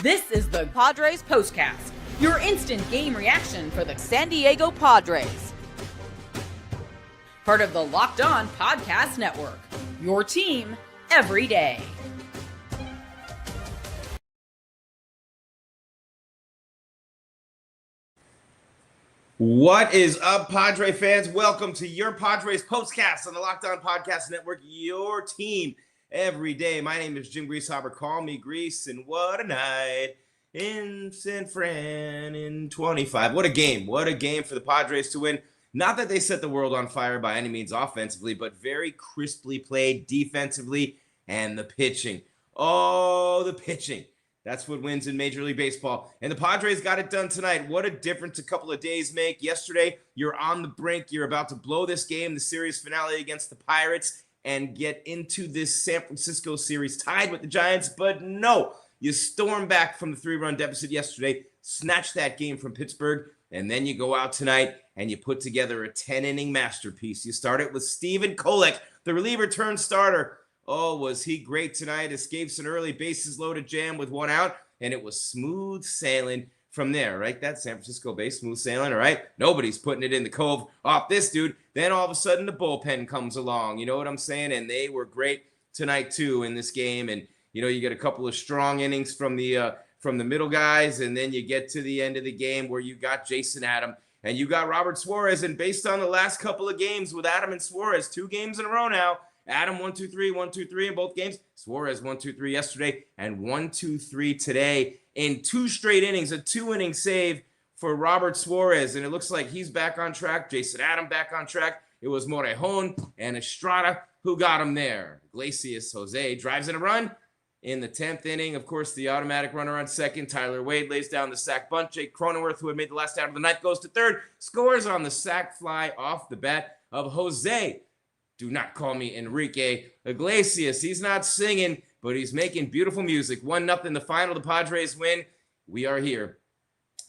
This is the Padres POSTCAST, your instant game reaction for the San Diego Padres. Part of the Locked On Podcast Network, your team every day. What is up, Padre fans? Welcome to your Padres POSTCAST on the Locked On Podcast Network, your team every day. My name is Jim Greasehaber. Call me Grease, and what a night in San Fran in 25. What a game. What a game for the Padres to win. Not that they set the world on fire by any means offensively, but very crisply played defensively, and the pitching. Oh, the pitching. That's what wins in Major League Baseball. And the Padres got it done tonight. What a difference a couple of days make. Yesterday, you're on the brink. You're about to blow this game, the series finale against the Pirates, and get into this San Francisco series tied with the Giants. But no, you storm back from the 3-run deficit yesterday, snatch that game from Pittsburgh, and then you go out tonight and you put together a 10-inning masterpiece. You start it with Stephen Kolek, the reliever turned starter. Oh, was he great tonight. Escapes an early bases loaded jam with one out, and it was smooth sailing from there, right? That San Francisco base, smooth sailing, all right? Nobody's putting it in the cove off this dude. Then all of a sudden the bullpen comes along. You know what I'm saying? And they were great tonight too in this game. And, you know, you get a couple of strong innings from the middle guys, and then you get to the end of the game where you got Jason Adam and you got Robert Suarez. And based on the last couple of games with Adam and Suarez, 2 games in a row now, Adam 1-2-3, 1-2-3 in both games. Suarez 1-2-3 yesterday and 1-2-3 today in 2 straight innings, a 2-inning save for Robert Suarez. And it looks like he's back on track. Jason Adam back on track. It was Morejon and Estrada who got him there. Iglesias, Jose drives in a run in the 10th inning. Of course, the automatic runner on second. Tyler Wade lays down the sac bunt. Jake Cronenworth, who had made the last out of the ninth, goes to third. Scores on the sac fly off the bat of Jose. Do not call me Enrique Iglesias. He's not singing, but he's making beautiful music. 1-0 the final. The Padres win. We are here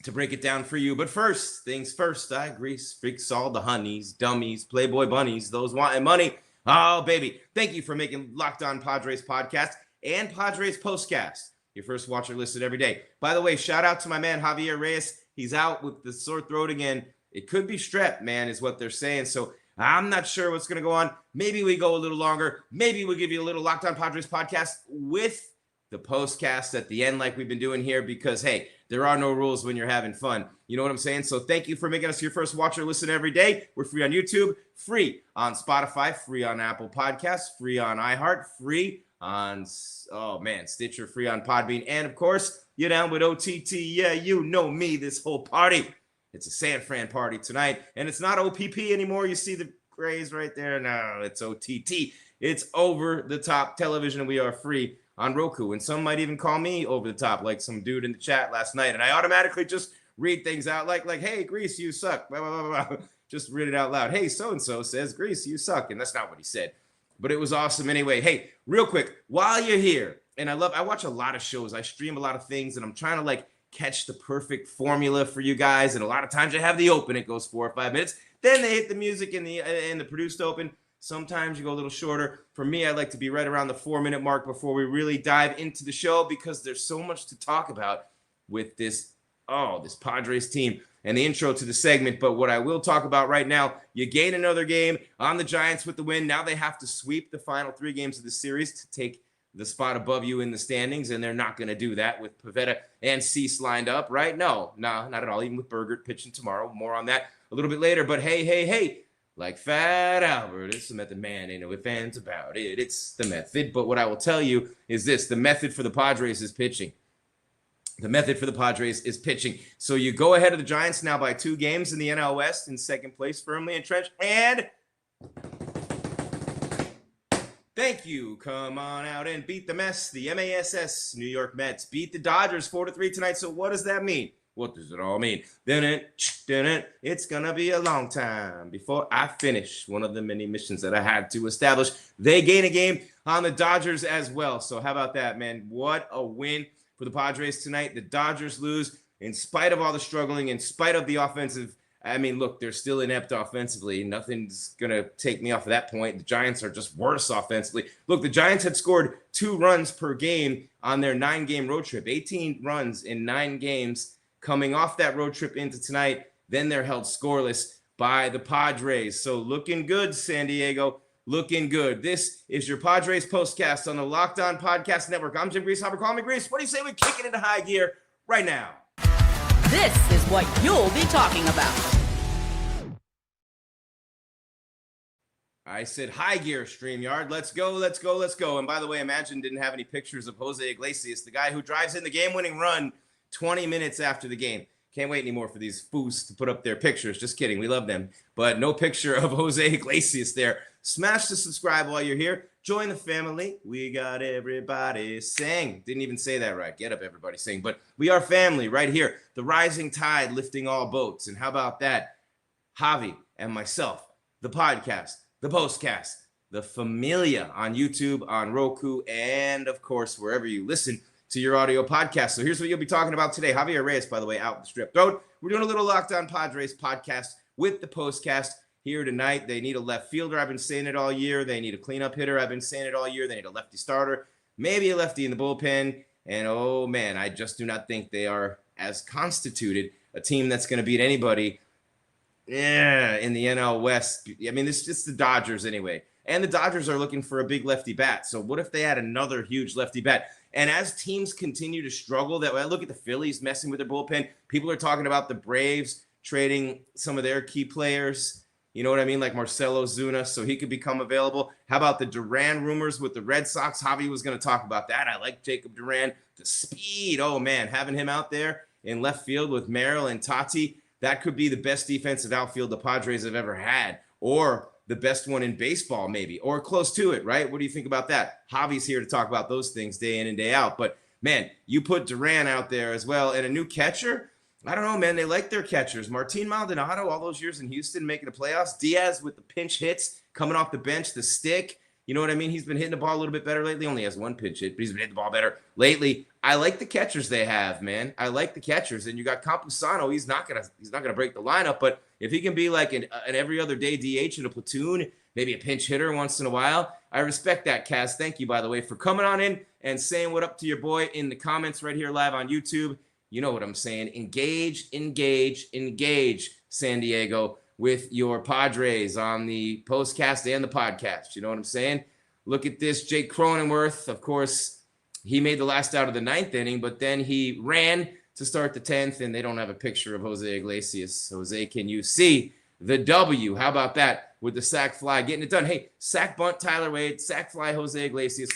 to break it down for you. But first things first, I grease freaks all the honeys, dummies, Playboy bunnies, those wanting money. Oh, baby. Thank you for making Locked On Padres podcast and Padres POSTCAST your first watcher listed every day. By the way, shout out to my man Javier Reyes. He's out with the sore throat again. It could be strep, man, is what they're saying. So I'm not sure what's going to go on. Maybe we go a little longer. Maybe we'll give you a little Locked On Padres podcast with the postcast at the end like we've been doing here because, hey, there are no rules when you're having fun. You know what I'm saying? So thank you for making us your first watcher listen every day. We're free on YouTube, free on Spotify, free on Apple Podcasts, free on iHeart, free on, Stitcher, free on Podbean. And, of course, you're down with OTT. Yeah, you know me, this whole party. It's a San Fran party tonight, and it's not OPP anymore. You see the grays right there? No, it's OTT. It's over-the-top television, and we are free on Roku. And some might even call me over-the-top, like some dude in the chat last night. And I automatically just read things out like hey, Grease, you suck. Blah, blah, blah, blah. Just read it out loud. Hey, so-and-so says, Grease, you suck. And that's not what he said. But it was awesome anyway. Hey, real quick, while you're here, and I watch a lot of shows. I stream a lot of things, and I'm trying to, catch the perfect formula for you guys. And a lot of times I have the open, it goes 4 or 5 minutes. Then they hit the music in the produced open. Sometimes you go a little shorter. For me, I like to be right around the 4-minute mark before we really dive into the show because there's so much to talk about with this Padres team and the intro to the segment. But what I will talk about right now, you gain another game on the Giants with the win. Now they have to sweep the final 3 games of the series to take the spot above you in the standings, and they're not going to do that with Pivetta and Cease lined up, right? No, not at all. Even with Bergert pitching tomorrow. More on that a little bit later. But hey, like Fat Albert, it's the method, man. Ain't no ifs, ands about it. It's the method. But what I will tell you is this. The method for the Padres is pitching. The method for the Padres is pitching. So you go ahead of the Giants now by 2 games in the NL West in second place, firmly entrenched. And thank you. Come on out and beat the mess. The MASS, New York Mets, beat the Dodgers 4-3 tonight. So what does that mean? What does it all mean? It's going to be a long time before I finish one of the many missions that I had to establish. They gain a game on the Dodgers as well. So how about that, man? What a win for the Padres tonight. The Dodgers lose in spite of all the struggling, in spite of the offensive I mean, look, they're still inept offensively. Nothing's going to take me off of that point. The Giants are just worse offensively. Look, the Giants had scored 2 runs per game on their 9-game road trip, 18 runs in 9 games coming off that road trip into tonight. Then they're held scoreless by the Padres. So looking good, San Diego. Looking good. This is your Padres postcast on the Locked On Podcast Network. I'm Jim Grease. Call me Grease. What do you say we kick it into high gear right now? This is what you'll be talking about. I said high gear, StreamYard. Let's go, let's go, let's go. And by the way, Imagine didn't have any pictures of Jose Iglesias, the guy who drives in the game-winning run 20 minutes after the game. Can't wait anymore for these foos to put up their pictures. Just kidding. We love them. But no picture of Jose Iglesias there. Smash the subscribe while you're here. Join the family. We got everybody sing. Didn't even say that right. Get up, everybody sing. But we are family right here. The rising tide lifting all boats. And how about that? Javi and myself, the podcast, the postcast, the familia on YouTube, on Roku, and of course, wherever you listen to your audio podcast. So here's what you'll be talking about today. Javier Reyes, by the way, out in the strip road. We're doing a little Locked On Padres podcast with the postcast here tonight. They need a left fielder. I've been saying it all year. They need a cleanup hitter. I've been saying it all year. They need a lefty starter, maybe a lefty in the bullpen. And oh man, I just do not think they are as constituted a team that's going to beat anybody in the NL West. I mean, this is just the Dodgers anyway. And the Dodgers are looking for a big lefty bat. So what if they had another huge lefty bat? And as teams continue to struggle, that way, I look at the Phillies messing with their bullpen. People are talking about the Braves trading some of their key players. You know what I mean? Like Marcell Ozuna, so he could become available. How about the Duran rumors with the Red Sox? Javi was going to talk about that. I like Jacob Duran. The speed. Oh, man, having him out there in left field with Merrill and Tati, that could be the best defensive outfield the Padres have ever had, or the best one in baseball, maybe, or close to it, right? What do you think about that? Javi's here to talk about those things day in and day out. But, man, you put Duran out there as well, and a new catcher. I don't know, man. They like their catchers. Martin Maldonado, all those years in Houston, making the playoffs. Diaz with the pinch hits, coming off the bench, the stick. You know what I mean? He's been hitting the ball a little bit better lately. Only has 1 pinch hit, but he's been hitting the ball better lately. I like the catchers they have, man. I like the catchers. And you got Campusano. He's not gonna break the lineup, but if he can be like an every other day DH in a platoon, maybe a pinch hitter once in a while, I respect that, Kaz. Thank you, by the way, for coming on in and saying what up to your boy in the comments right here live on YouTube. You know what I'm saying. Engage, engage, engage, San Diego, with your Padres on the postcast and the podcast. You know what I'm saying? Look at this. Jake Cronenworth, of course, he made the last out of the 9th inning, but then he ran to start the 10th, and they don't have a picture of Jose Iglesias. Jose, can you see the W? How about that with the sac fly, getting it done? Hey, sac bunt Tyler Wade, sac fly Jose Iglesias.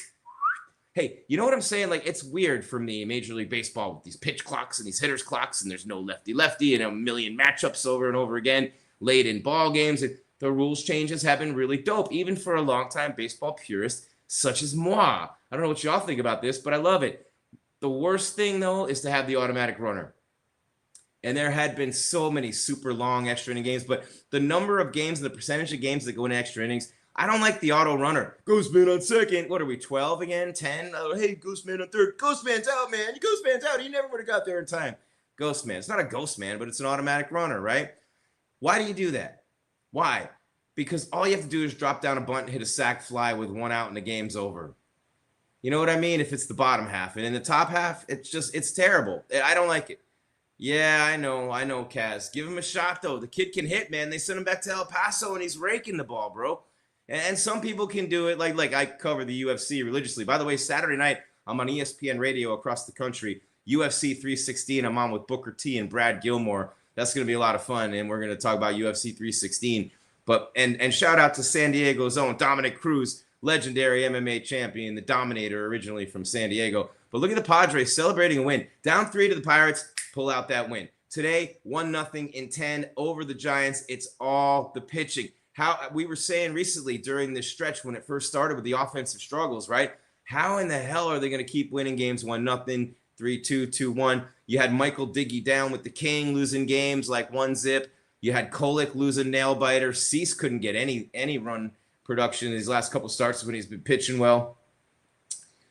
Hey, you know what I'm saying? Like, it's weird for me, Major League Baseball, with these pitch clocks and these hitters clocks, and there's no lefty-lefty and a million matchups over and over again late in ball games. The rules changes have been really dope, even for a longtime baseball purist such as moi. I don't know what y'all think about this, but I love it. The worst thing, though, is to have the automatic runner. And there had been so many super long extra inning games, but the number of games and the percentage of games that go into extra innings, I don't like the auto runner. Ghostman on second. What are we, 12 again? 10? Oh, hey, Ghostman on third. Ghostman's out, man. Ghostman's out. He never would have got there in time. Ghostman. It's not a ghost man, but it's an automatic runner, right? Why do you do that? Why? Because all you have to do is drop down a bunt and hit a sac fly with 1 out and the game's over. You know what I mean? If it's the bottom half. And in the top half, it's terrible. I don't like it. Yeah, I know, Kaz. Give him a shot, though. The kid can hit, man. They sent him back to El Paso, and he's raking the ball, bro. And some people can do it. Like I cover the UFC religiously. By the way, Saturday night, I'm on ESPN radio across the country. UFC 316. I'm on with Booker T and Brad Gilmore. That's going to be a lot of fun, and we're going to talk about UFC 316. But and shout out to San Diego's own Dominic Cruz, legendary MMA champion, the Dominator, originally from San Diego. But look at the Padres celebrating a win. Down 3 to the Pirates, pull out that win. Today, 1-0 in 10 over the Giants. It's all the pitching. How we were saying recently during this stretch when it first started with the offensive struggles, right? How in the hell are they going to keep winning games 1-0, 3-2, 2-1? You had Michael Diggy down with the King losing games like 1-0. You had Kolek losing nail biter. Cease couldn't get any run production in his last couple starts when he's been pitching well.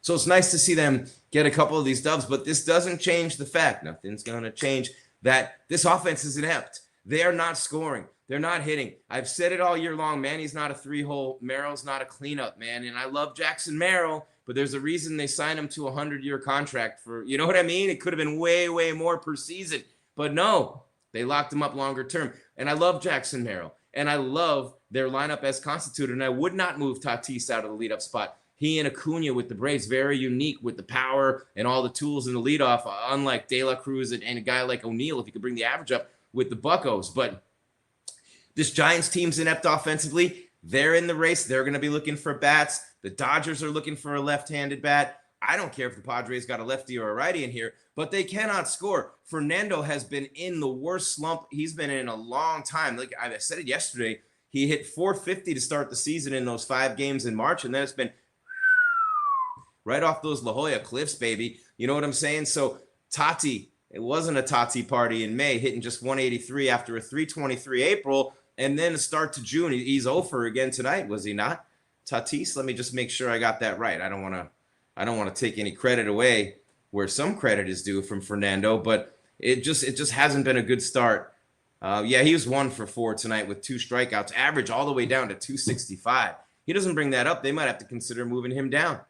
So it's nice to see them get a couple of these dubs, but this doesn't change the fact, nothing's going to change, that this offense is inept. They are not scoring. They're not hitting. I've said it all year long. Manny's not a three-hole. Merrill's not a cleanup, man. And I love Jackson Merrill, but there's a reason they signed him to a 100-year contract for, you know what I mean? It could have been way, way more per season. But no, they locked him up longer term. And I love Jackson Merrill. And I love their lineup as constituted. And I would not move Tatis out of the leadoff spot. He and Acuna with the Braves, very unique with the power and all the tools in the leadoff, unlike De La Cruz and a guy like O'Neill, if he could bring the average up with the Buccos. But this Giants team's inept offensively. They're in the race. They're going to be looking for bats. The Dodgers are looking for a left-handed bat. I don't care if the Padres got a lefty or a righty in here, but they cannot score. Fernando has been in the worst slump he's been in a long time. Like I said it yesterday, he hit 450 to start the season in those 5 games in March, and then it's been right off those La Jolla cliffs, baby. You know what I'm saying? So Tati, it wasn't a Tati party in May, hitting just 183 after a 323 April, and then a start to June. He's 0 for again tonight, was he not? Tatis, let me just make sure I got that right. I don't want to take any credit away where some credit is due from Fernando, but it just hasn't been a good start. Yeah, he was 1 for 4 tonight with 2 strikeouts, average all the way down to 265. He doesn't bring that up. They might have to consider moving him down.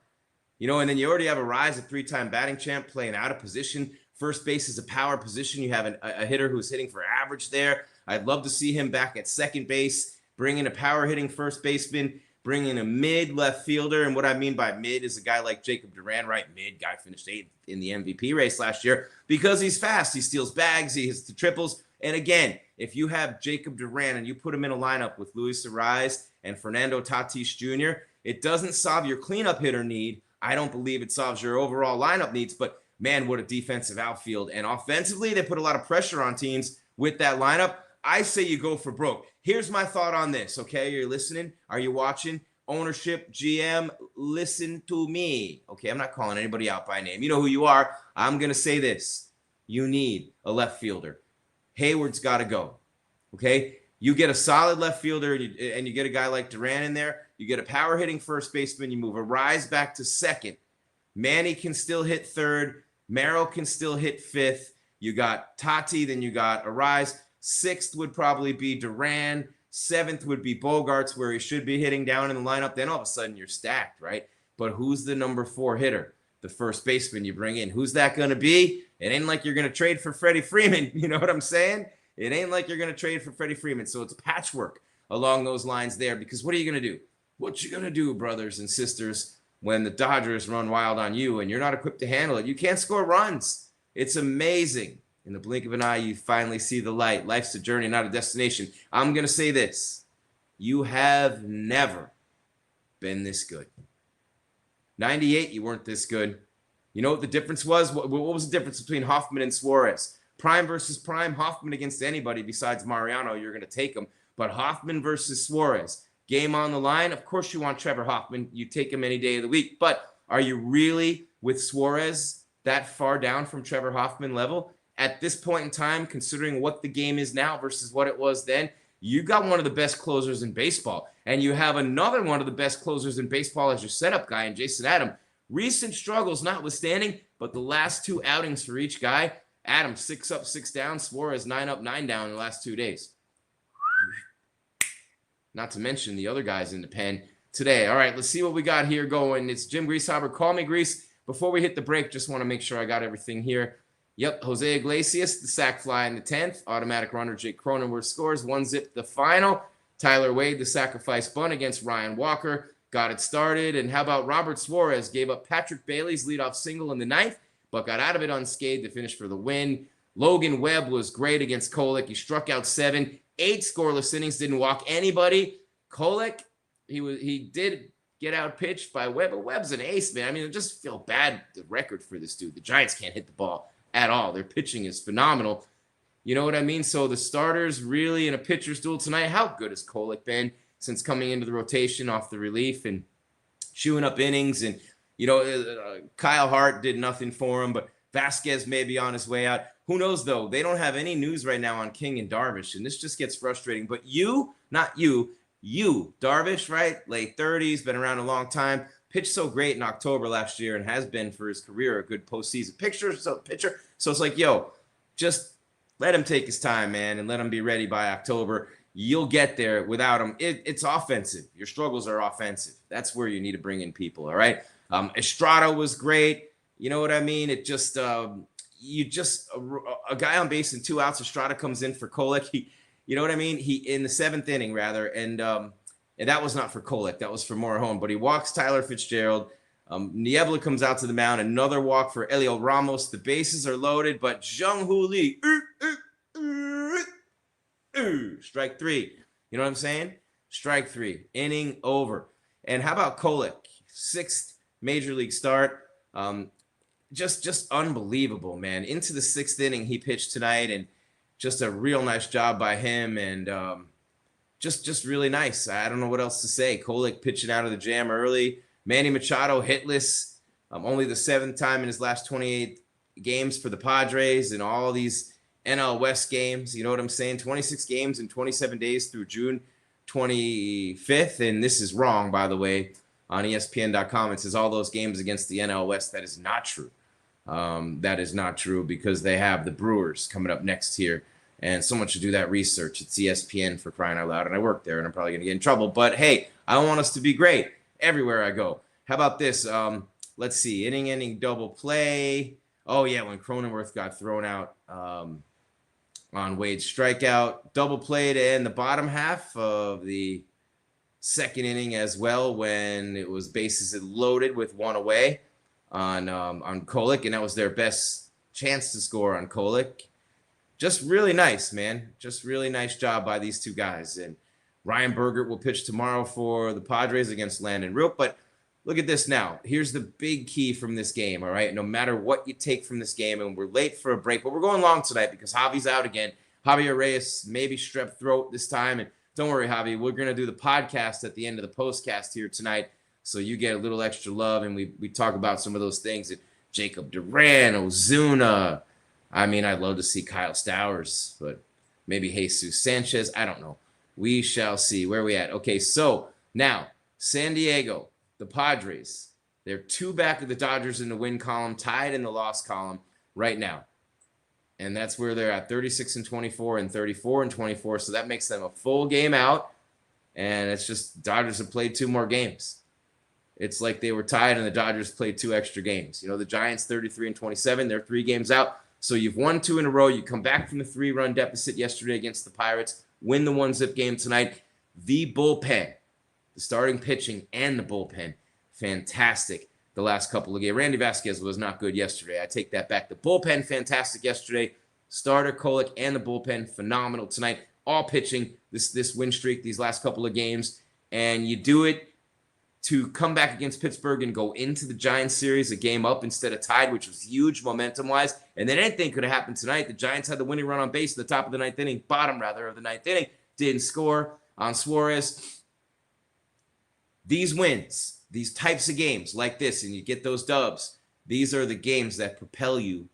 You know, and then you already have a Rise, a 3-time batting champ, playing out of position. First base is a power position. You have a hitter who's hitting for average there. I'd love to see him back at second base, bring in a power hitting first baseman, bring in a mid left fielder. And what I mean by mid is a guy like Jacob Duran, right? Mid guy finished 8th in the MVP race last year because he's fast. He steals bags. He hits the triples. And again, if you have Jacob Duran and you put him in a lineup with Luis Arraez and Fernando Tatis Jr., it doesn't solve your cleanup hitter need. I don't believe it solves your overall lineup needs, but man, what a defensive outfield. And offensively, they put a lot of pressure on teams with that lineup. I say you go for broke. Here's my thought on this, okay? You're listening? Are you watching? Ownership, GM, listen to me. Okay, I'm not calling anybody out by name. You know who you are. I'm going to say this. You need a left fielder. Hayward's got to go, okay? You get a solid left fielder and you get a guy like Duran in there. You get a power-hitting first baseman. You move Arraez back to second. Manny can still hit third. Merrill can still hit fifth. You got Tati, then you got Arraez. 6th would probably be Duran. 7th would be Bogarts, where he should be hitting down in the lineup. Then all of a sudden you're stacked, right? But who's the number 4 hitter? The first baseman you bring in. Who's that going to be? It ain't like you're going to trade for Freddie Freeman. You know what I'm saying? It ain't like you're going to trade for Freddie Freeman. So it's patchwork along those lines there, because what are you going to do? What you going to do, brothers and sisters, when the Dodgers run wild on you and you're not equipped to handle it? You can't score runs. It's amazing. In the blink of an eye, you finally see the light. Life's a journey, not a destination. I'm going to say this. You have never been this good. 98, you weren't this good. You know what the difference was? What was the difference between Hoffman and Suarez? Prime versus prime. Hoffman against anybody besides Mariano, you're going to take him. But Hoffman versus Suarez. Game on the line. Of course you want Trevor Hoffman. You take him any day of the week. But are you really, with Suarez, that far down from Trevor Hoffman level? At this point in time, considering what the game is now versus what it was then, you got one of the best closers in baseball. And you have another one of the best closers in baseball as your setup guy in Jason Adam. Recent struggles notwithstanding, but the last 2 outings for each guy, Adam 6 up, 6 down, Suarez 9 up, 9 down in the last 2 days. Not to mention the other guys in the pen today. All right, let's see what we got here going. It's Jim Greasehaber. Call me Grease. Before we hit the break, just want to make sure I got everything here. Yep, Jose Iglesias, the sac fly in the 10th. Automatic runner Jake Cronenworth scores. 1-zip the final. Tyler Wade, the sacrifice bunt against Ryan Walker. Got it started. And how about Robert Suarez? Gave up Patrick Bailey's leadoff single in the 9th, but got out of it unscathed to finish for the win. Logan Webb was great against Kolek. He struck out 7. 8 scoreless innings, didn't walk anybody. Kolek, he did get out pitched by Webb, but Webb's an ace, man. I mean, I just feel bad, the record for this dude. The Giants can't hit the ball at all. Their pitching is phenomenal. You know what I mean? So the starters really in a pitcher's duel tonight. How good has Kolek been since coming into the rotation off the relief and chewing up innings? And, you know, Kyle Hart did nothing for him, but Vasquez may be on his way out. Who knows, though? They don't have any news right now on King and Darvish, and this just gets frustrating. But not you, Darvish, right? Late 30s, been around a long time. Pitched so great in October last year and has been for his career a good postseason pitcher. So it's like, yo, just let him take his time, man, and let him be ready by October. You'll get there without him. It's offensive. Your struggles are offensive. That's where you need to bring in people, all right? Estrada was great. You know what I mean? It just a guy on base and 2 outs. Estrada comes in for Kolek. You know what I mean? He in the 7th inning rather, and that was not for Kolek. That was for Morejon. But he walks Tyler Fitzgerald. Niebla comes out to the mound. Another walk for Elio Ramos. The bases are loaded, but Jung-Hoo Lee, strike 3. You know what I'm saying? Strike 3. Inning over. And how about Kolek? 6th major league start. Just unbelievable, man. Into the 6th inning he pitched tonight, and just a real nice job by him, and just really nice. I don't know what else to say. Kolek pitching out of the jam early. Manny Machado hitless. Only the 7th time in his last 28 games for the Padres and all these NL West games. You know what I'm saying? 26 games in 27 days through June 25th. And this is wrong, by the way, on ESPN.com. It says all those games against the NL West. That is not true. That is not true because they have the Brewers coming up next here. And someone should do that research. It's ESPN, for crying out loud. And I work there, and I'm probably going to get in trouble. But, hey, I want us to be great everywhere I go. How about this? Let's see. Inning double play. Oh, yeah, when Cronenworth got thrown out on Wade's strikeout. Double play to end the bottom half of the 2nd inning as well, when it was bases loaded with 1 away on Kolek, and that was their best chance to score on Kolek. Just really nice, man. Just really nice job by these 2 guys. And Ryan Bergert will pitch tomorrow for the Padres against Landon Roop. But look at this now. Here's the big key from this game, all right? No matter what you take from this game, and we're late for a break, but we're going long tonight because Javi's out again. Javier Reyes, maybe strep throat this time. And don't worry, Javi, we're going to do the podcast at the end of the postcast here tonight, so you get a little extra love, and we talk about some of those things. And Jacob Duran, Ozuna. I mean, I'd love to see Kyle Stowers, but maybe Jesus Sanchez. I don't know. We shall see. Where are we at? Okay, so now San Diego, the Padres, they're 2 back of the Dodgers in the win column, tied in the loss column right now. And that's where they're at, 36-24 and 34-24. So that makes them a full game out. And it's just Dodgers have played 2 more games. It's like they were tied and the Dodgers played 2 extra games. You know, the Giants 33-27, they're 3 games out. So you've won 2 in a row. You come back from the 3-run deficit yesterday against the Pirates, win the 1-zip game tonight. The bullpen, the starting pitching and the bullpen, fantastic the last couple of games. Randy Vasquez was not good yesterday. I take that back. The bullpen, fantastic yesterday. Starter, Kolek, and the bullpen, phenomenal tonight. All pitching this win streak, these last couple of games. And you do it to come back against Pittsburgh and go into the Giants series a game up instead of tied, which was huge momentum-wise. And then anything could have happened tonight. The Giants had the winning run on base at the top of the 9th inning, bottom rather of the 9th inning, didn't score on Suarez. These wins, these types of games like this, and you get those dubs, these are the games that propel you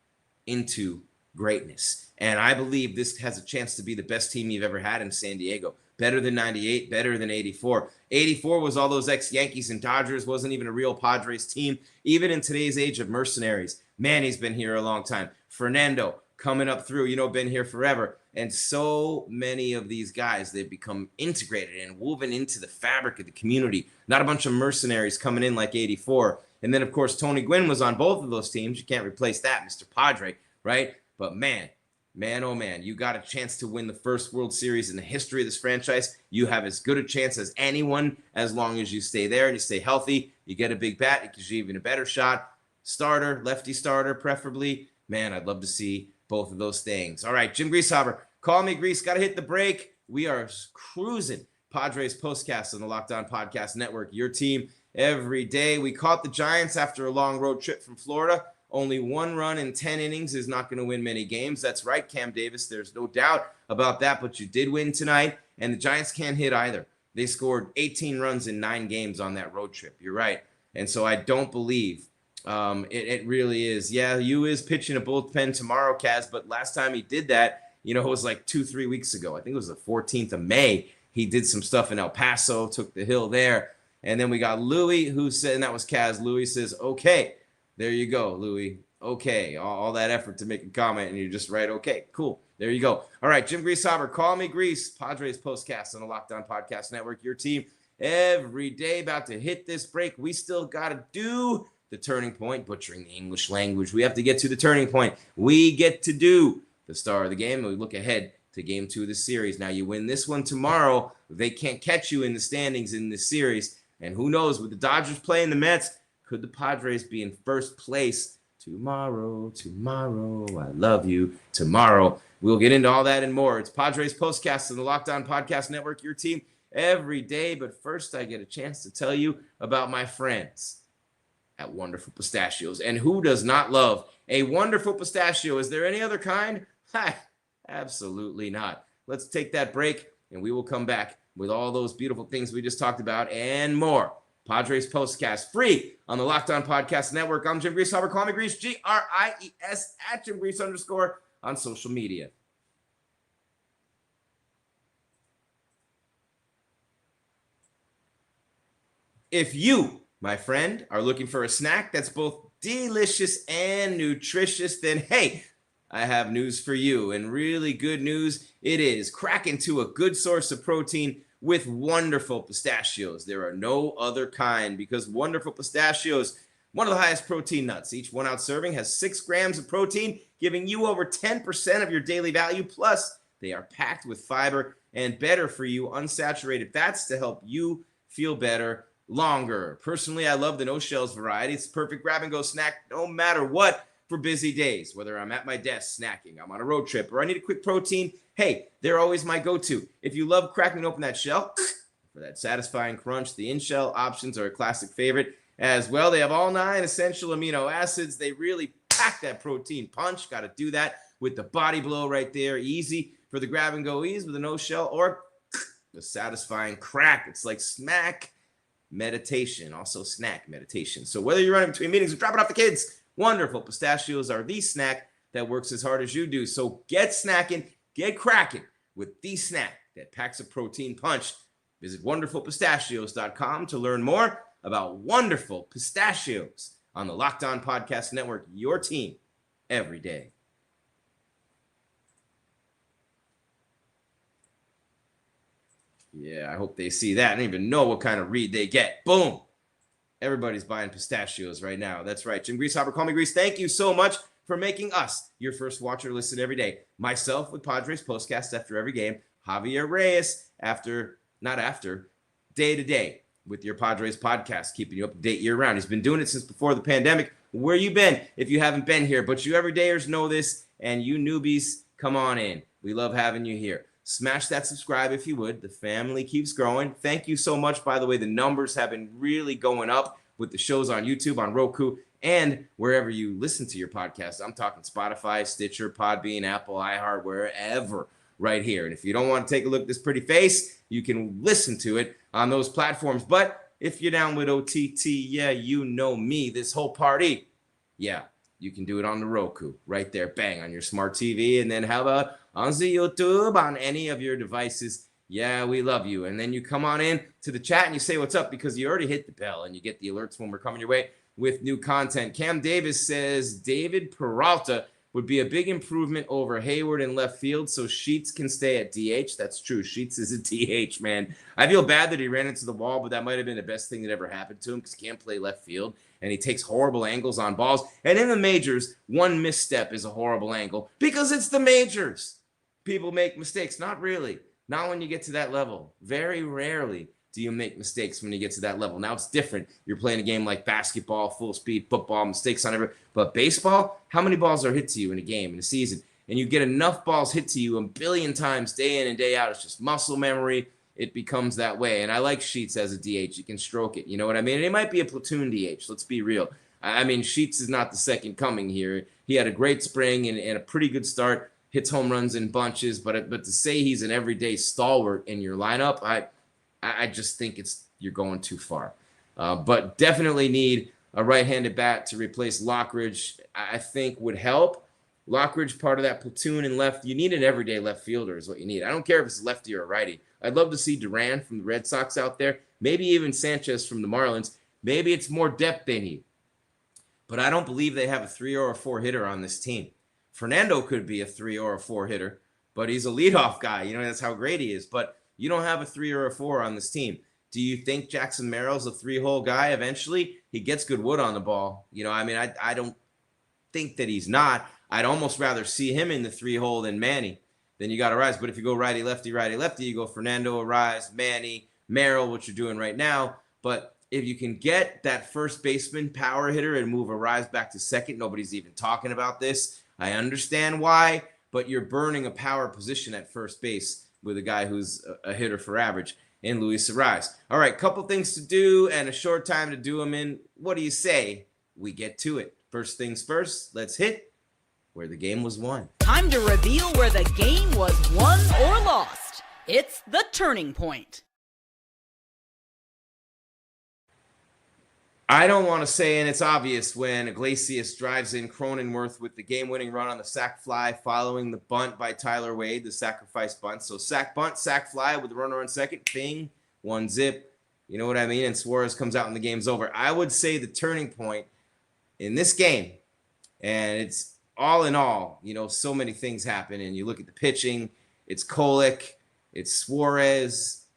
into greatness. And I believe this has a chance to be the best team you've ever had in San Diego. Better than 98, better than 84. 84 was all those ex-Yankees and Dodgers, wasn't even a real Padres team. Even in today's age of mercenaries, Manny's been here a long time. Fernando coming up through, been here forever. And so many of these guys, they've become integrated and woven into the fabric of the community. Not a bunch of mercenaries coming in like 84. And then, of course, Tony Gwynn was on both of those teams. You can't replace that, Mr. Padre, right? But man, oh man, you got a chance to win the first World Series in the history of this franchise. You have as good a chance as anyone as long as you stay there and you stay healthy. You get a big bat, it gives you even a better shot. Starter, lefty starter, preferably. Man, I'd love to see both of those things. All right, Jim Greasehaber, call me Grease. Got to hit the break. We are cruising. Padres POSTCAST on the Locked On Podcast Network. Your team every day. We caught the Giants after a long road trip from Florida. Only 1 run in 10 innings is not going to win many games. That's right, Cam Davis. There's no doubt about that, but you did win tonight, and the Giants can't hit either. They scored 18 runs in 9 games on that road trip. You're right. And so I don't believe it really is. Yeah, you is pitching a bullpen tomorrow, Kaz, but last time he did that, it was like 2-3 weeks ago. I think it was the 14th of May. He did some stuff in El Paso, took the hill there. And then we got Louie, who said, and that was Kaz. Louie says, okay. There you go, Louie. Okay, all that effort to make a comment, and you're just right. Okay, cool. There you go. All right, Jim Greasehaber, call me Grease. Padres Postcast on the Locked On Podcast Network. Your team every day, about to hit this break. We still got to do the turning point, butchering the English language. We have to get to the turning point. We get to do the star of the game, and we look ahead to game 2 of the series. Now, you win this one tomorrow, they can't catch you in the standings in this series. And who knows, with the Dodgers playing the Mets, could the Padres be in first place tomorrow? I love you. Tomorrow. We'll get into all that and more. It's Padres Postcast on the Locked On Podcast Network, your team every day. But first, I get a chance to tell you about my friends at Wonderful Pistachios. And who does not love a wonderful pistachio? Is there any other kind? Absolutely not. Let's take that break, and we will come back with all those beautiful things we just talked about and more. Padres Postcast, free on the Locked On Podcast Network. I'm Jim Greasehaber. Call me Grease, Gries, at Jim Grease _ on social media. If you, my friend, are looking for a snack that's both delicious and nutritious, then hey, I have news for you, and really good news it is. Crack into a good source of protein with Wonderful Pistachios. There are no other kind, because Wonderful Pistachios, one of the highest protein nuts. Each 1 ounce serving has 6 grams of protein, giving you over 10% of your daily value. Plus, they are packed with fiber and better for you unsaturated fats to help you feel better longer. Personally, I love the no shells variety. It's the perfect grab and go snack no matter what for busy days. Whether I'm at my desk snacking, I'm on a road trip, or I need a quick protein, hey, they're always my go-to. If you love cracking open that shell for that satisfying crunch, the in-shell options are a classic favorite as well. They have all 9 essential amino acids. They really pack that protein punch. Got to do that with the body blow right there. Easy for the grab and go ease with a no shell, or the satisfying crack. It's like smack meditation, also snack meditation. So whether you're running between meetings or dropping off the kids, Wonderful Pistachios are the snack that works as hard as you do. So get snacking, get cracking with the snack that packs a protein punch. Visit wonderfulpistachios.com to learn more about Wonderful Pistachios on the Locked On Podcast Network, your team every day. Yeah, I hope they see that. I don't even know what kind of read they get. Boom. Everybody's buying pistachios right now. That's right. Jim Greasehaber, call me Grease. Thank you so much for making us your first watcher listen every day. Myself with Padres Postcast after every game. Javier Reyes day to day with your Padres podcast, keeping you up to date year round. He's been doing it since before the pandemic. Where you been if you haven't been here? But you everydayers know this, and you newbies, come on in. We love having you here. Smash that subscribe if you would. The family keeps growing. Thank you so much. By the way, the numbers have been really going up with the shows on YouTube, on Roku, and wherever you listen to your podcast. I'm talking Spotify, Stitcher, Podbean, Apple, iHeart, wherever, right here. And if you don't want to take a look at this pretty face, you can listen to it on those platforms. But if you're down with OTT, yeah, you know me, this whole party, yeah, you can do it on the Roku, right there, bang, on your smart TV. And then how about on the YouTube, on any of your devices? Yeah, we love you. And then you come on in to the chat and you say what's up, because you already hit the bell and you get the alerts when we're coming your way with new content. Cam Davis says David Peralta would be a big improvement over Hayward in left field, so Sheets can stay at DH. That's true. Sheets is a DH, man. I feel bad that he ran into the wall, but that might have been the best thing that ever happened to him, because he can't play left field, and he takes horrible angles on balls. And in the majors, one misstep is a horrible angle, because it's the majors. People make mistakes. Not really. Not when you get to that level. Very rarely do you make mistakes when you get to that level. Now it's different. You're playing a game like basketball, full speed, football, mistakes on every. But baseball, how many balls are hit to you in a game, in a season? And you get enough balls hit to you a billion times day in and day out. It's just muscle memory. It becomes that way. And I like Sheets as a DH. You can stroke it. You know what I mean? And it might be a platoon DH. Let's be real. I mean, Sheets is not the second coming here. He had a great spring and a pretty good start. Hits home runs in bunches. But to say he's an everyday stalwart in your lineup, I just think you're going too far. But definitely need a right-handed bat to replace Lockridge. I think would help. Lockridge, part of that platoon in left. You need an everyday left fielder is what you need. I don't care if it's lefty or righty. I'd love to see Duran from the Red Sox out there. Maybe even Sanchez from the Marlins. Maybe it's more depth they need. But I don't believe they have a 3 or a 4 hitter on this team. Fernando could be a 3 or a 4 hitter. but he's a leadoff guy. You know, that's how great he is. But you don't have a 3 or a 4 on this team. Do you think Jackson Merrill's a 3-hole guy eventually? He gets good wood on the ball. You know, I mean, I don't think that he's not. I'd almost rather see him in the 3-hole than Manny. Then you got Arise. But if you go righty, lefty, you go Fernando, Arise, Manny, Merrill, what you're doing right now. But if you can get that first baseman power hitter and move Arise back to second, nobody's even talking about this. I understand why, but you're burning a power position at first base with a guy who's a hitter for average in Luis Arise. All right, couple things to do and a short time to do them in. What do you say? We get to it. First things first, let's hit where the game was won. Time to reveal where the game was won or lost. It's the turning point. I don't want to say, and it's obvious, when Iglesias drives in Cronenworth with the game-winning run on the sac fly following the bunt by Tyler Wade, the sacrifice bunt. So sac bunt, sac fly with the runner on second, bing, 1-zip. You know what I mean? And Suarez comes out and the game's over. I would say the turning point in this game, and it's all in all, you know, so many things happen, and you look at the pitching, it's Kolek, it's Suarez.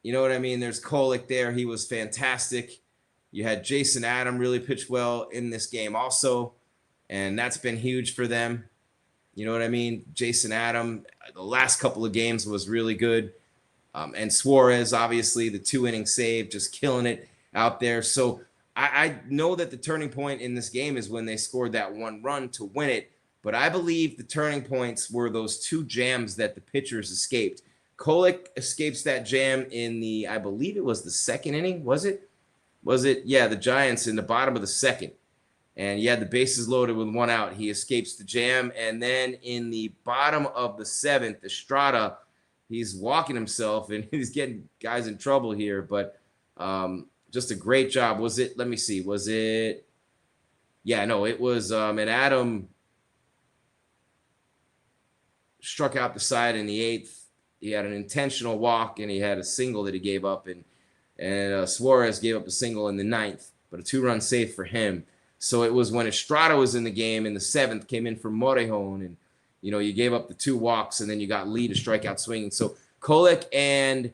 You know what I mean? There's Kolek there. He was fantastic. You had Jason Adam really pitch well in this game also, and that's been huge for them. You know what I mean? Jason Adam, the last couple of games was really good. And Suarez, obviously, the 2-inning save, just killing it out there. So I know that the turning point in this game is when they scored that 1 run to win it, but I believe the turning points were those 2 jams that the pitchers escaped. Kolek escapes that jam in the, I believe it was the 2nd inning, was it? Yeah, the Giants in the bottom of the 2nd. And he had the bases loaded with 1 out. He escapes the jam. And then in the bottom of the 7th, Estrada, he's walking himself and he's getting guys in trouble here. But just a great job. Was it? Let me see. Was it? Yeah, no, it was. And Adam struck out the side in the 8th. He had an intentional walk and he had a single that he gave up. And Suarez gave up a single in the 9th, but a 2-run save for him. So it was when Estrada was in the game in the 7th, came in for Morejon, and, you know, you gave up the 2 walks, and then you got Lee to strike out swinging. So Kolek and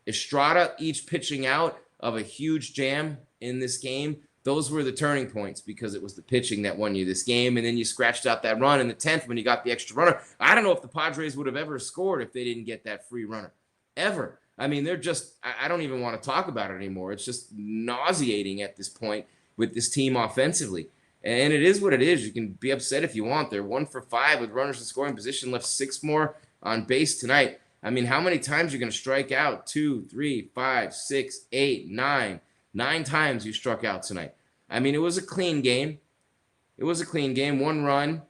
Estrada each pitching out of a huge jam in this game. Those were the turning points because it was the pitching that won you this game, and then you scratched out that run in the 10th when you got the extra runner. I don't know if the Padres would have ever scored if they didn't get that free runner, ever. I mean, they're just, I don't even want to talk about it anymore. It's just nauseating at this point with this team offensively. And it is what it is. You can be upset if you want. They're 1 for 5 with runners in scoring position, left 6 more on base tonight. I mean, how many times are you going to strike out? 2, 3, 5, 6, 8, 9. 9 times you struck out tonight. I mean, it was a clean game. It was a clean game. 1 run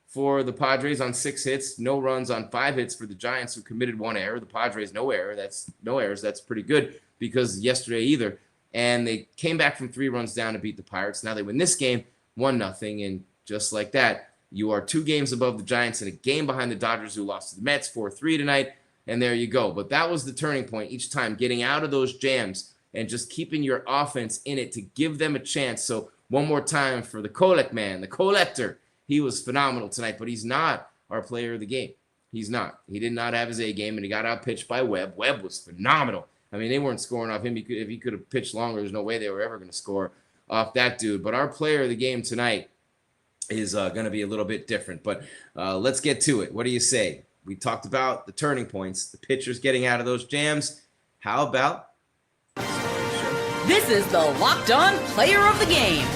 for the Padres on 6 hits, no runs on 5 hits for the Giants, who committed 1 error. The Padres, no error. That's no errors. That's pretty good because yesterday either. And they came back from 3 runs down to beat the Pirates. Now they win this game 1-0. And just like that, you are 2 games above the Giants and a game behind the Dodgers, who lost to the Mets 4-3 tonight. And there you go. But that was the turning point each time, getting out of those jams and just keeping your offense in it to give them a chance. So one more time for the Kolek man, the Kolektor. He was phenomenal tonight, but he's not our player of the game. He's not. He did not have his A game, and he got outpitched by Webb. Webb was phenomenal. I mean, they weren't scoring off him. If he could have pitched longer, there's no way they were ever going to score off that dude. But our player of the game tonight is going to be a little bit different. But let's get to it. What do you say? We talked about the turning points, the pitchers getting out of those jams. How about? This is the Locked On Player of the Game.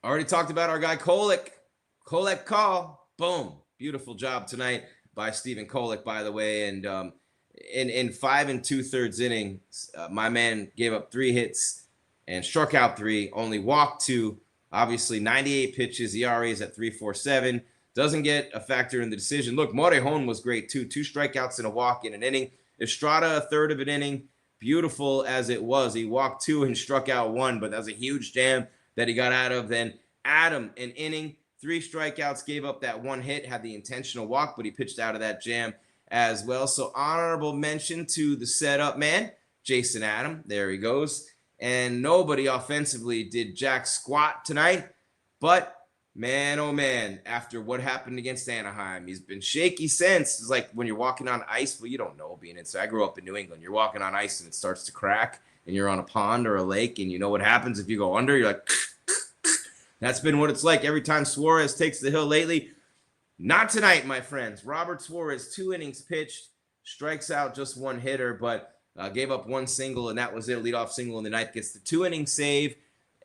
Already talked about our guy Kolek. Kolek call. Boom. Beautiful job tonight by Stephen Kolek, by the way. And in 5 2/3 innings, my man gave up 3 hits and struck out 3, only walked 2. Obviously, 98 pitches. ERA is at 3.47. Doesn't get a factor in the decision. Look, Morejon was great too. 2 strikeouts and a walk in an inning. Estrada, a third of an inning. Beautiful as it was. He walked 2 and struck out 1, but that was a huge jam that he got out of. Then Adam, an inning, 3 strikeouts, gave up that 1 hit, had the intentional walk, but he pitched out of that jam as well. So honorable mention to the setup man, Jason Adam. There he goes. and nobody offensively did jack squat tonight. But man, oh man, after what happened against Anaheim, he's been shaky since. It's like when you're walking on ice, well, you don't know being inside. I grew up in New England. You're walking on ice and it starts to crack, and you're on a pond or a lake, and you know what happens if you go under. You're like, that's been what it's like every time Suarez takes the hill lately. Not tonight, my friends. Robert Suarez, 2 innings pitched, strikes out just 1 hitter, but gave up 1 single, and that was it. Leadoff single in the ninth, gets the 2-inning save,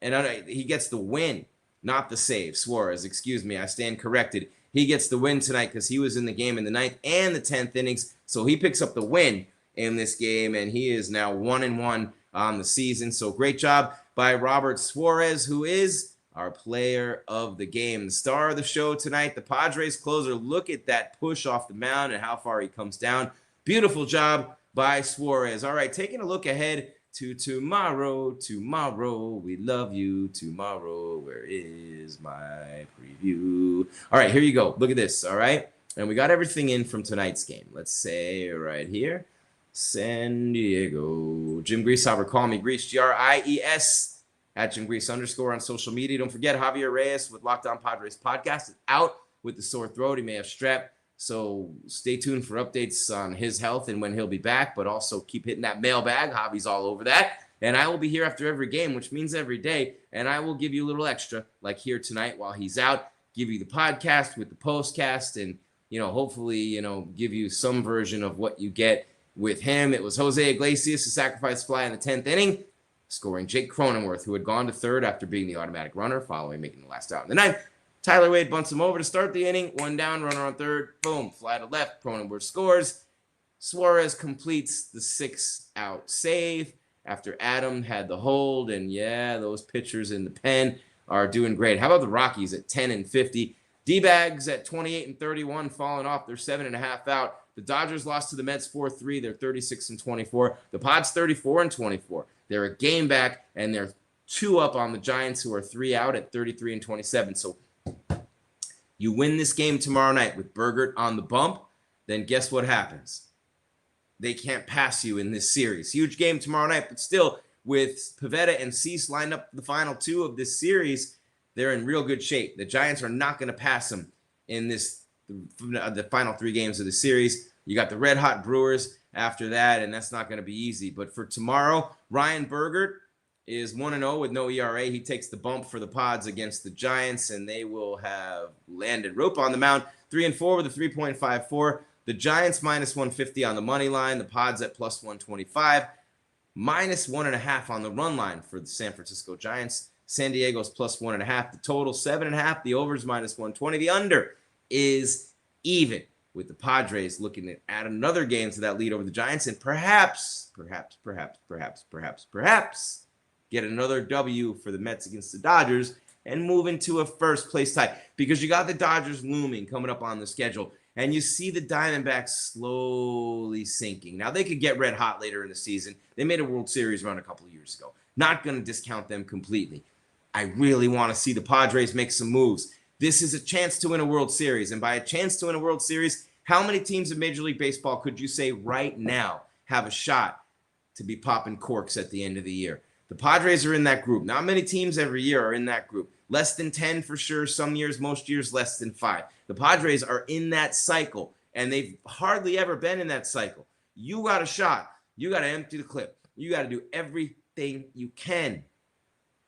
and he gets the win, not the save. Suarez, excuse me, I stand corrected. He gets the win tonight because he was in the game in the ninth and the 10th innings, so he picks up the win in this game, and he is now 1-1 on the season. So great job by Robert Suarez, who is our player of the game. The star of the show tonight, the Padres closer. Look at that push off the mound and how far he comes down. Beautiful job by Suarez. All right, taking a look ahead to tomorrow. Tomorrow, we love you. Tomorrow, where is my preview? All right, here you go. Look at this, all right? And we got everything in from tonight's game. Let's say right here, San Diego. Jim Greasehaber, call me Grease, Gries, at Jim Grease _ on social media. Don't forget, Javier Reyes with Locked On Padres podcast is out with the sore throat. He may have strep. So stay tuned for updates on his health and when he'll be back, but also keep hitting that mailbag. Javi's all over that. And I will be here after every game, which means every day. And I will give you a little extra, like here tonight while he's out, give you the podcast with the postcast and, hopefully, give you some version of what you get with him. It was Jose Iglesias, a sacrifice fly in the 10th inning, scoring Jake Cronenworth, who had gone to third after being the automatic runner following making the last out in the ninth. Tyler Wade bunts him over to start the inning. 1 down, runner on third. Boom, fly to left. Cronenworth scores. Suarez completes the 6-out save after Adam had the hold. And yeah, those pitchers in the pen are doing great. How about the Rockies at 10-50? D-Bags at 28-31, falling off. They're 7.5 out. The Dodgers lost to the Mets 4-3. They're 36-24. The Pods 34-24. They're a game back, and they're 2 up on the Giants, who are 3 out at 33-27. So you win this game tomorrow night with Bergert on the bump, then guess what happens? They can't pass you in this series. Huge game tomorrow night, but still, with Pivetta and Cease lined up for the final 2 of this series, they're in real good shape. The Giants are not going to pass them in the final 3 games of the series. You got the red-hot Brewers after that, and that's not going to be easy. But for tomorrow, Ryan Bergert is 1-0 with no ERA. He takes the bump for the Pods against the Giants, and they will have landed Rope on the mound, 3-4 with a 3.54. The Giants minus 150 on the money line. The Pods at plus 125. Minus 1.5 on the run line for the San Francisco Giants. San Diego's plus 1.5. The total 7.5. The over's minus 120. The under is even, with the Padres looking at add another game to that lead over the Giants, and perhaps get another W for the Mets against the Dodgers and move into a first place tie, because you got the Dodgers looming coming up on the schedule, and you see the Diamondbacks slowly sinking. Now, they could get red hot later in the season. They made a World Series run a couple of years ago. Not going to discount them completely. I really want to see the Padres make some moves. This is a chance to win a World Series, and by a chance to win a World Series, how many teams in Major League Baseball could you say right now have a shot to be popping corks at the end of the year? The Padres are in that group. Not many teams every year are in that group. Less than 10 for sure. Some years, most years, less than 5. The Padres are in that cycle, and they've hardly ever been in that cycle. You got a shot. You got to empty the clip. You got to do everything you can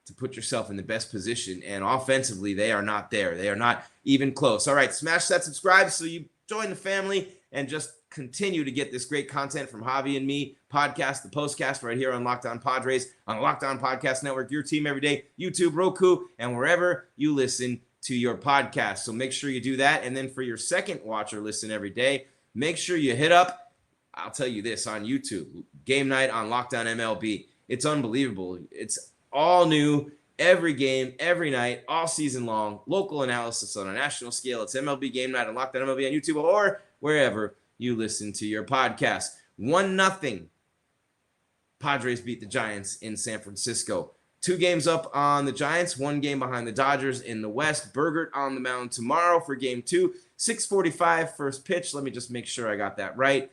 to put yourself in the best position, and offensively, they are not there. They are not even close. All right, smash that subscribe so you join the family and just continue to get this great content from Javi and me, podcast, the postcast right here on Locked On Padres, on the Locked On Podcast Network, your team every day, YouTube, Roku, and wherever you listen to your podcast. So make sure you do that. And then for your second watch or listen every day, make sure you hit up, I'll tell you this, on YouTube, Game Night on Locked On MLB. It's unbelievable. It's all new, every game, every night, all season long, local analysis on a national scale. It's MLB Game Night on Locked On MLB on YouTube or wherever you listen to your podcast. 1-0. Padres beat the Giants in San Francisco. 2 games up on the Giants, 1 game behind the Dodgers in the West. Bergert on the mound tomorrow for game 2. 6:45 first pitch. Let me just make sure I got that right.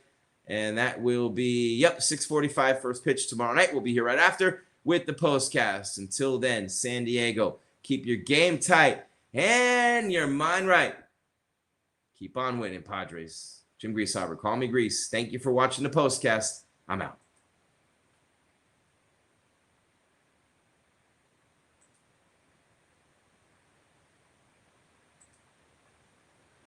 And that will be, 6:45 first pitch tomorrow night. We'll be here right after with the postcast. Until then, San Diego, keep your game tight and your mind right. Keep on winning, Padres. Jim Greasehaber, call me Grease. Thank you for watching the postcast. I'm out.